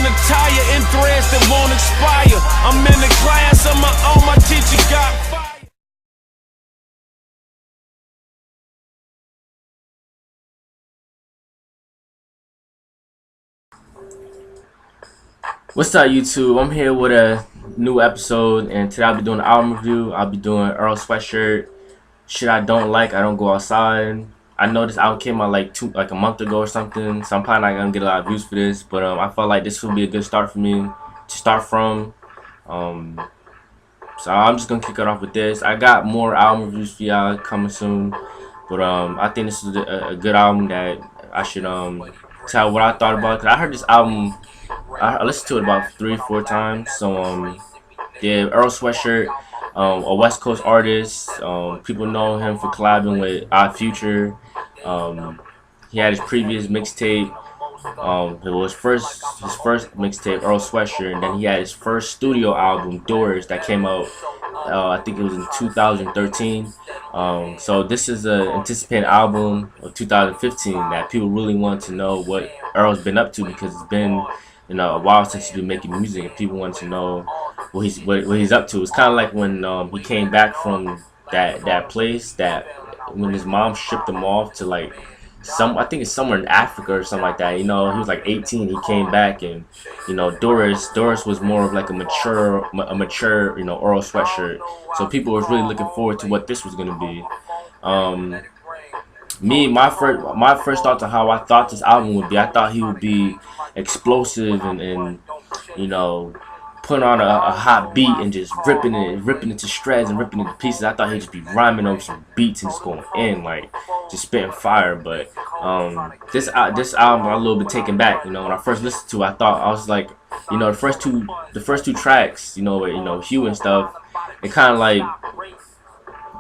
an attire in threads that won't expire. I'm in the class on my own, my teacher got fired. What's up, YouTube? I'm here with a new episode, and today I'll be doing an album review. I'll be doing Earl Sweatshirt. Shit I don't like, I don't go outside. I know this album came out like a month ago or something, so I'm probably not gonna get a lot of views for this. But I felt like this would be a good start for me to start from. So I'm just gonna kick it off with this. I got more album reviews for y'all coming soon, but I think this is a good album that I should tell what I thought about. Cause I heard this album. I listened to it about 3-4 times. So yeah, Earl Sweatshirt, a West Coast artist. People know him for collabing with Odd Future. He had his previous mixtape. It was his first mixtape, Earl Sweatshirt, and then he had his first studio album, Doors, that came out. I think it was in 2013. So this is an anticipated album of 2015 that people really want to know what Earl's been up to, because it's been a while since he's been making music, and people want to know what he's up to. It's kind of like when he came back from that place that when his mom shipped him off to like I think it's somewhere in Africa or something like that. He was like 18. He came back, and Doris was more of like a mature Earl Sweatshirt. So people was really looking forward to what this was gonna be. My first thoughts on how I thought this album would be. I thought he would be explosive and putting on a hot beat and just ripping it to shreds and ripping it to pieces. I thought he'd just be rhyming over some beats and just going in, like just spitting fire. But this album I'm a little bit taken back. When I first listened to it, I was like, the first two tracks, with Hugh and stuff, it kind of like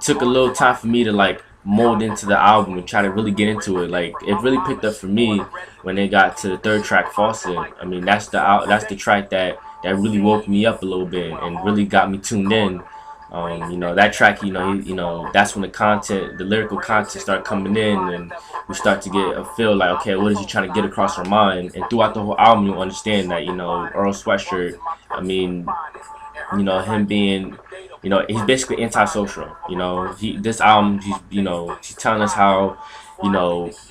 took a little time for me to like mold into the album and try to really get into it. Like, it really picked up for me when they got to the third track, Faucet. I mean, that's the track that really woke me up a little bit and really got me tuned in. That track, that's when the lyrical content started coming in, and we start to get a feel like, okay, what is he trying to get across our mind? And throughout the whole album, you understand that, Earl Sweatshirt, I mean, him being, he's basically antisocial. This album, he's telling us how,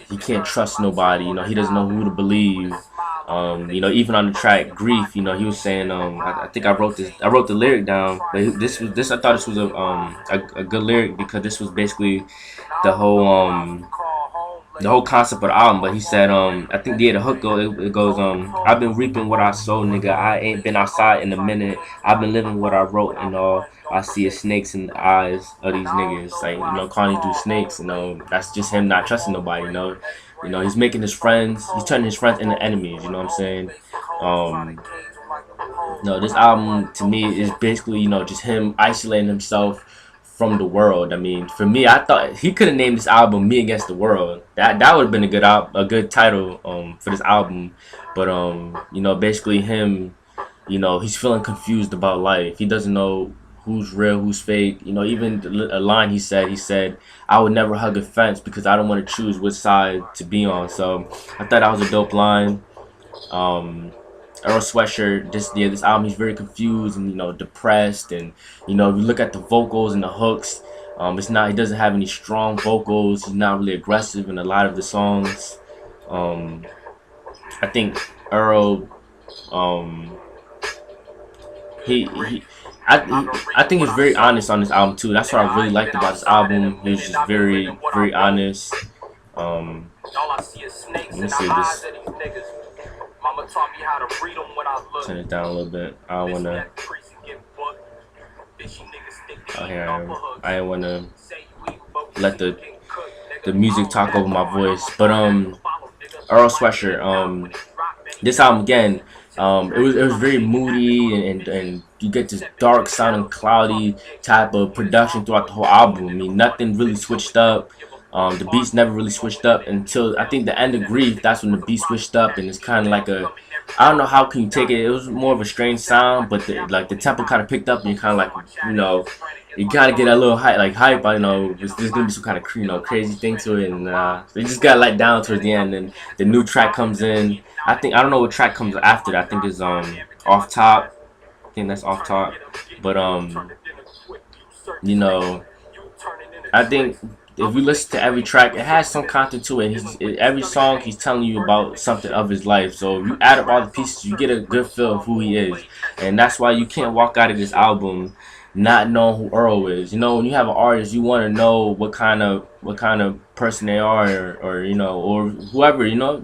he can't trust nobody. He doesn't know who to believe. Even on the track Grief, he was saying, I think I wrote the lyric down, but I thought this was a good lyric, because this was basically the whole concept of the album. But he said, I think the hook goes, I've been reaping what I sow, nigga. I ain't been outside in a minute. I've been living what I wrote, and all I see is snakes in the eyes of these niggas. Like, calling you through snakes, that's just him not trusting nobody, he's making he's turning his friends into enemies, you know what I'm saying? This album to me is basically, just him isolating himself from the world. I mean, for me, I thought he could have named this album "Me Against the World." That would have been a good title for this album. But basically him, he's feeling confused about life. He doesn't know who's real, who's fake. Even a line he said, I would never hug a fence because I don't want to choose which side to be on. So I thought that was a dope line. Earl Sweatshirt, this album, he's very confused and depressed, and if you look at the vocals and the hooks, he doesn't have any strong vocals. He's not really aggressive in a lot of the songs. I think Earl, I think he's very honest on this album too. That's what I really liked about this album. He was just very, very honest. Let me see this. Turn it down a little bit. I don't wanna. Oh, here I am. I didn't wanna let the music talk over my voice. But Earl Sweatshirt. This album again. It was very moody, and you get this dark sounding, cloudy type of production throughout the whole album. I mean, nothing really switched up. The beats never really switched up until I think the end of Grief. That's when the beat switched up, and it's kind of like I don't know how can you take it. It was more of a strange sound, but the tempo kind of picked up, and you kind of like, you gotta get a little hype. There's gonna be some kind of crazy thing to it, and they just got let down towards the end. And the new track comes in, I don't know what track comes after that. I think it's Off Top. I think that's Off Top. But you know, I think if you listen to every track, it has some content to it. Every song he's telling you about something of his life. So if you add up all the pieces, you get a good feel of who he is, and that's why you can't walk out of this album not knowing who Earl is. You know, when you have an artist, you want to know what kind of person they are, or or whoever. Your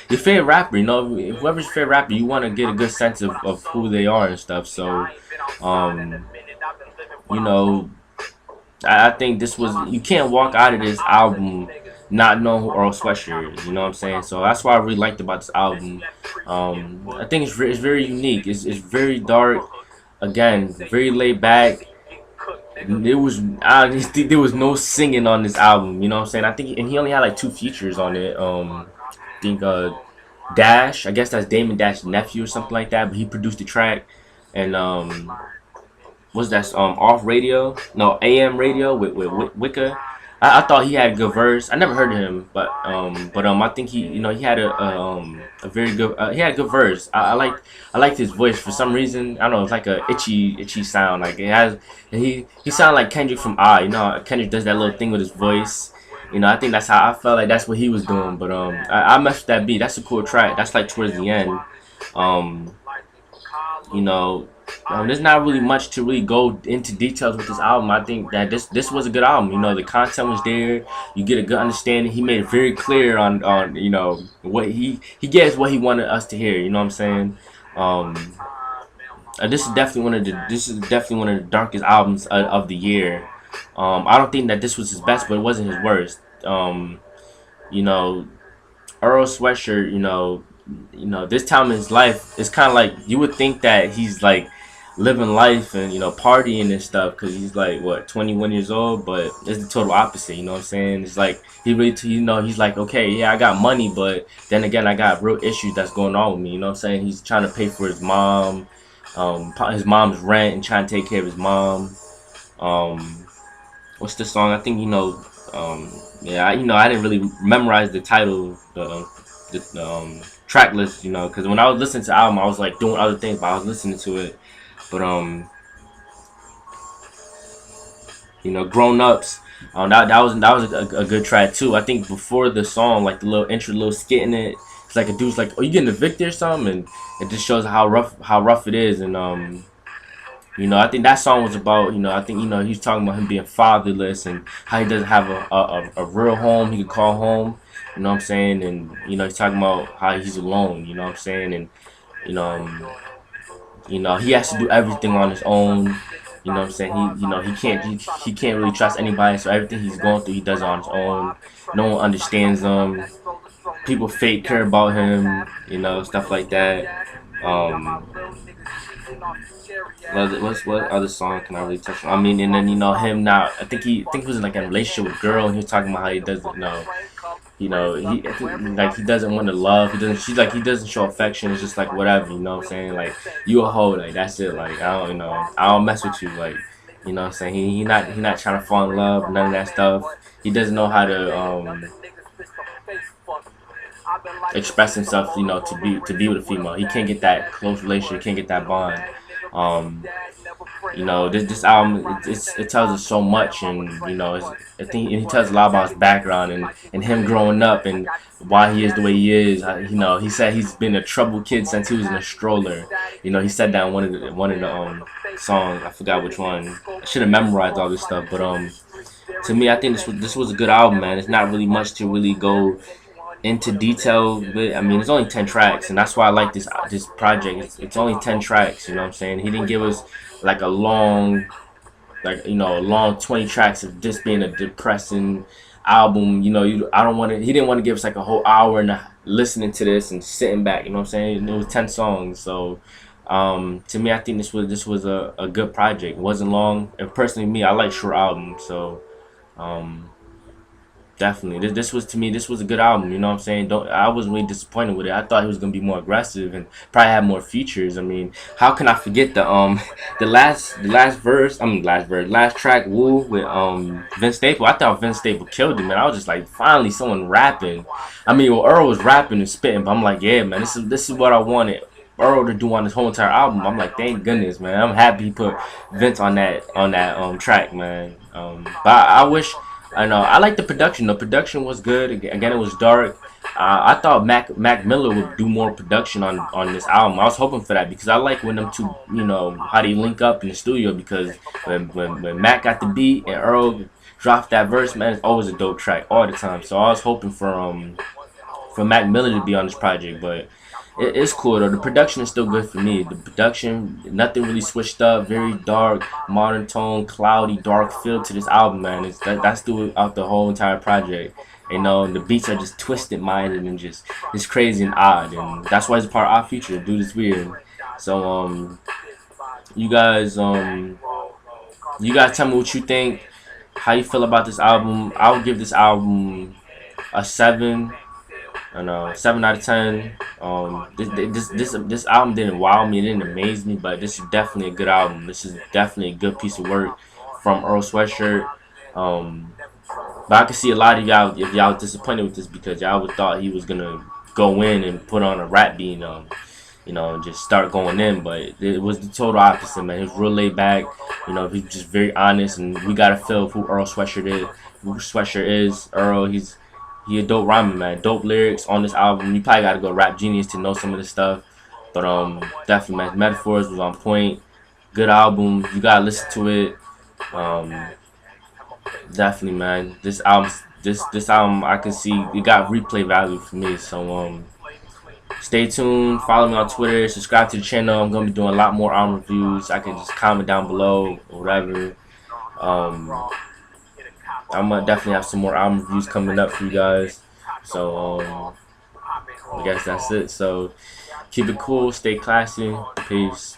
favorite rapper. Whoever's your favorite rapper, you want to get a good sense of who they are and stuff. So, um, you know. I think this was you can't walk out of this album not knowing who Earl Sweatshirt is. You know what I'm saying? So that's what I really liked about this album. I think it's very unique. It's very dark. Again, very laid back. I just think there was no singing on this album. You know what I'm saying? I think and he only had like 2 features on it. I think Dash. I guess that's Damon Dash's nephew or something like that. But he produced the track, and what's that? Off radio? No, AM radio with Wicca. I thought he had a good verse. I never heard of him, but I think he had a very good he had a good verse. I liked his voice for some reason. I don't know, it's like a itchy sound. Like it has he sounded like Kendrick from I. You know, Kendrick does that little thing with his voice. I think that's how I felt like that's what he was doing. But I messed with that beat. That's a cool track. That's like towards the end. Um, you know, there's not really much to really go into details with this album. I think that this was a good album. The content was there. You get a good understanding. He made it very clear on what he gets what he wanted us to hear. You know what I'm saying? Um, this is definitely one of the darkest albums of the year. I don't think that this was his best, but it wasn't his worst. You know, Earl Sweatshirt, this time in his life, it's kind of like you would think that he's like living life and partying and stuff because he's like what 21 years old, but it's the total opposite. You know what I'm saying? It's like he really, he's like, okay, yeah, I got money, but then again, I got real issues that's going on with me. You know what I'm saying? He's trying to pay for his mom's rent and trying to take care of his mom. What's the song? I think yeah, I didn't really memorize the title, the track list, because when I was listening to the album, I was like doing other things, but I was listening to it. But Grown Ups, that was a good track too. I think before the song, like the little intro, little skit in it, it's like a dude's like, "Oh, you getting evicted or something?" And it just shows how rough it is. And I think that song was about, I think, he's talking about him being fatherless and how he doesn't have a real home he could call home. You know what I'm saying? And, he's talking about how he's alone, you know what I'm saying? And, he has to do everything on his own. You know what I'm saying? He can't really trust anybody, so everything he's going through, he does it on his own. No one understands him. People fake care about him, stuff like that. What other song can I really touch on? I mean, and then him now. I think he was in like a relationship with a girl, and he was talking about how he doesn't know. He doesn't want to love. He doesn't. She's like he doesn't show affection. It's just like whatever. You know what I'm saying? Like you a hoe. Like that's it. Like I don't mess with you. Like what I'm saying? He not trying to fall in love. None of that stuff. He doesn't know how to express himself, to be with a female. He can't get that close relationship. He can't get that bond. This album it tells us so much, and I think he tells a lot about his background and him growing up and why he is the way he is. He said he's been a troubled kid since he was in a stroller. He said that in one of the songs. I forgot which one. I should have memorized all this stuff, but to me, I think this was a good album, man. It's not really much to really go into detail, but I mean, it's only 10 tracks, and that's why I like this project. It's only 10 tracks. You know what I'm saying? He didn't give us like a long 20 tracks of this being a depressing album. I don't want to. He didn't want to give us like a whole hour and listening to this and sitting back. You know what I'm saying? It was 10 songs, so. To me, I think this was a good project. It wasn't long, and personally, me, I like short albums, so. Definitely. This was, to me, this was a good album. You know what I'm saying? Don't I wasn't really disappointed with it. I thought he was gonna be more aggressive and probably have more features. I mean, how can I forget the the last verse? Last track, Woo, with Vince Staple. I thought Vince Staple killed it, man. I was just like, finally someone rapping. I mean, well, Earl was rapping and spitting, but I'm like, yeah, man, this is what I wanted Earl to do on this whole entire album. I'm like, thank goodness, man. I'm happy he put Vince on that track, man. But I wish. I know. I like the production. The production was good. Again, it was dark. I thought Mac Miller would do more production on this album. I was hoping for that because I like when them two, how they link up in the studio. Because when Mac got the beat and Earl dropped that verse, man, it's always a dope track all the time. So I was hoping for Mac Miller to be on this project, but it's cool though. The production is still good for me. The production, nothing really switched up. Very dark, modern tone, cloudy, dark feel to this album, man. That's throughout the whole entire project. The beats are just twisted minded and just it's crazy and odd, and that's why it's part of our future. Dude is weird. So you guys tell me what you think. How you feel about this album? I would give this album a 7. I know, 7 out of 10. This album didn't wow me, it didn't amaze me, but this is definitely a good album. This is definitely a good piece of work from Earl Sweatshirt. But I can see a lot of y'all, if y'all disappointed with this, because y'all would thought he was gonna go in and put on a rap beat, and just start going in. But it was the total opposite, man. He was real laid back. He's just very honest, and we gotta feel who Earl Sweatshirt is. Earl. He a dope rhymer, man. Dope lyrics on this album. You probably gotta go Rap Genius to know some of this stuff. But definitely, man. Metaphors was on point. Good album. You gotta listen to it. Definitely, man. This album, I can see it got replay value for me. So stay tuned. Follow me on Twitter. Subscribe to the channel. I'm gonna be doing a lot more album reviews. I can just comment down below or whatever. I'm gonna definitely have some more album reviews coming up for you guys. So I guess that's it. So keep it cool, stay classy, peace.